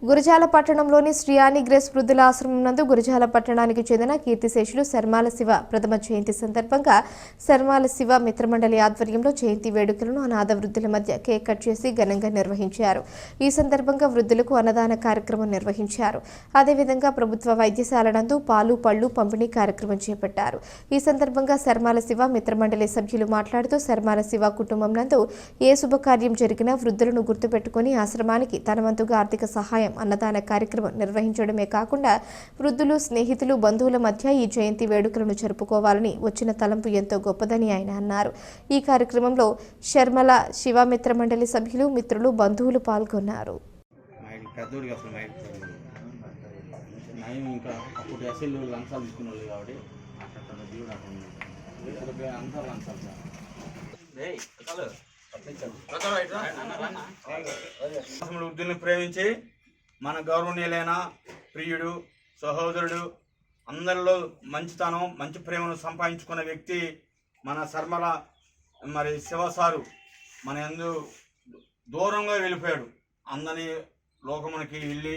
గురజాల పట్టణంలోని శ్రీయాని గ్రేస్ వృద్ధుల ఆశ్రమం నందు గురజాల పట్టణానికి చెందిన కీర్తిశేషులు శర్మాల శివ ప్రథమ జయంతి సందర్భంగా శర్మాల శివ మిత్రమండలి ఆధ్వర్యంలో జయంతి వేడుకలను అనాథ వృద్ధుల మధ్య కేక్ కట్ చేసి ఘనంగా నిర్వహించారు. ఈ సందర్భంగా వృద్ధులకు అన్నదాన కార్యక్రమం నిర్వహించారు. అదేవిధంగా ప్రభుత్వ వైద్యశాల నందు పాలు పళ్లు పంపిణీ కార్యక్రమం చేపట్టారు. ఈ సందర్భంగా శర్మాల శివ మిత్రమండలి సభ్యులు మాట్లాడుతూ శర్మాల శివ కుటుంబం నందు ఏ శుభకార్యం జరిగినా వృద్ధులను గుర్తుపెట్టుకుని ఆశ్రమానికి తన వంతుగా ఆర్థిక సహాయం అన్నదాన కార్యక్రమం నిర్వహించడమే కాకుండా వృద్ధులు స్నేహితులు బంధువుల మధ్య ఈ జయంతి వేడుకలను జరుపుకోవాలని వచ్చిన తలంపు ఎంతో గొప్పదని ఆయన అన్నారు. ఈ కార్యక్రమంలో శర్మల శివ మిత్ర మండలి సభ్యులు మిత్రులు బంధువులు పాల్గొన్నారు. ప్రేమించి మన గౌరవనీయులైన ప్రియుడు సహోదరుడు అందరిలో మంచితనం మంచి ప్రేమను సంపాదించుకున్న వ్యక్తి మన శర్మల శివసారు మన యందు దూరంగా వెళ్ళిపోయాడు. అందరి లోకమునికి వెళ్ళి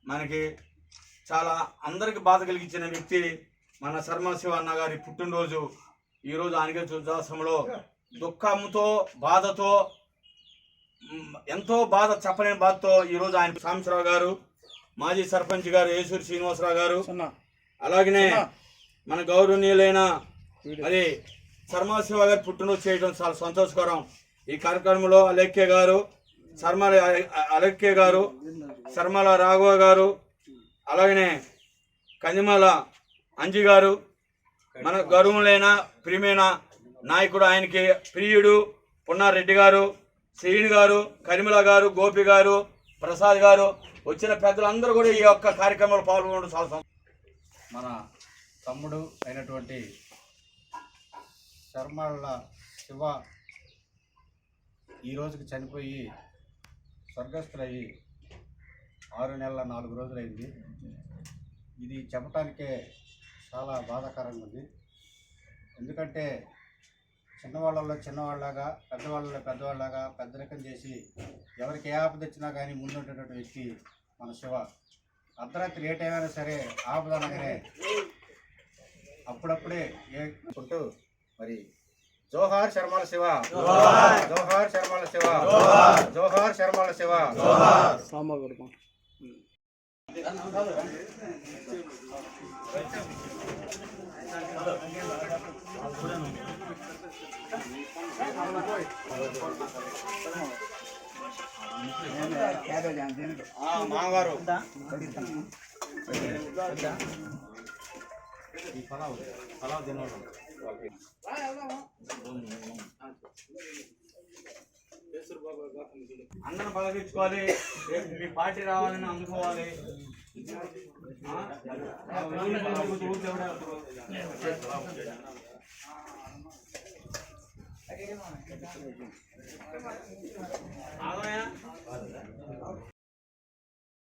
మనకి చాలా అందరికి బాధ కలిగించిన వ్యక్తి మన శర్మల శివ అన్న గారి పుట్టినరోజు ఈరోజు ఆనిగే చుద్దాశ్రమంలో దుఃఖంతో బాధతో ఎంతో బాధ చెప్పలేని బాధతో ఈరోజు ఆయన సాంబశివరావు గారు మాజీ సర్పంచ్ గారు ఏసూరి శ్రీనివాసరావు గారు అలాగనే మన గౌరవనీయులైన అది శర్మల శివ గారు పుట్టినరోజు చేయడం చాలా సంతోషకరం. ఈ కార్యక్రమంలో అలెక్కే గారు అలెక్కే గారు శర్మల రాఘవ గారు అలాగనే కందిమల అంజి గారు మన గౌరవులైన ప్రియమైన నాయకుడు ఆయనకి ప్రియుడు పున్నారెడ్డి గారు శ్రీని గారు కరిమల గారు గోపి గారు ప్రసాద్ గారు వచ్చిన పెద్దలందరూ కూడా ఈ యొక్క కార్యక్రమంలో పాల్గొనడం చాలా మన తమ్ముడు అయినటువంటి శర్మల శివ ఈ రోజుకి చనిపోయి స్వర్గస్థులయ్యి 6 నెలల 4 రోజులైంది. ఇది చెప్పటానికే చాలా బాధాకరంగా ఉంది. ఎందుకంటే చిన్నవాళ్ళలో చిన్నవాళ్ళలాగా పెద్దవాళ్ళలో పెద్దవాళ్ళలాగా పెద్దరికం చేసి ఎవరికి ఏ ఆపద వచ్చినా కానీ ముందుండేటువంటి వ్యక్తి మన శివ. అర్ధరాత్రి ఏ టైం అయినా సరే ఆపద అనగానే అప్పుడప్పుడే ఏకుంటూ మరి జోహార్ శర్మల శివ, జోహార్ శర్మల శివ, జోహార్ శర్మల శివ. మామగారు ఈ పలావ్ తినడం అందరం పలకించుకోవాలి. మీ పార్టీ రావాలని అందుకోవాలి. ఆగమయ్యా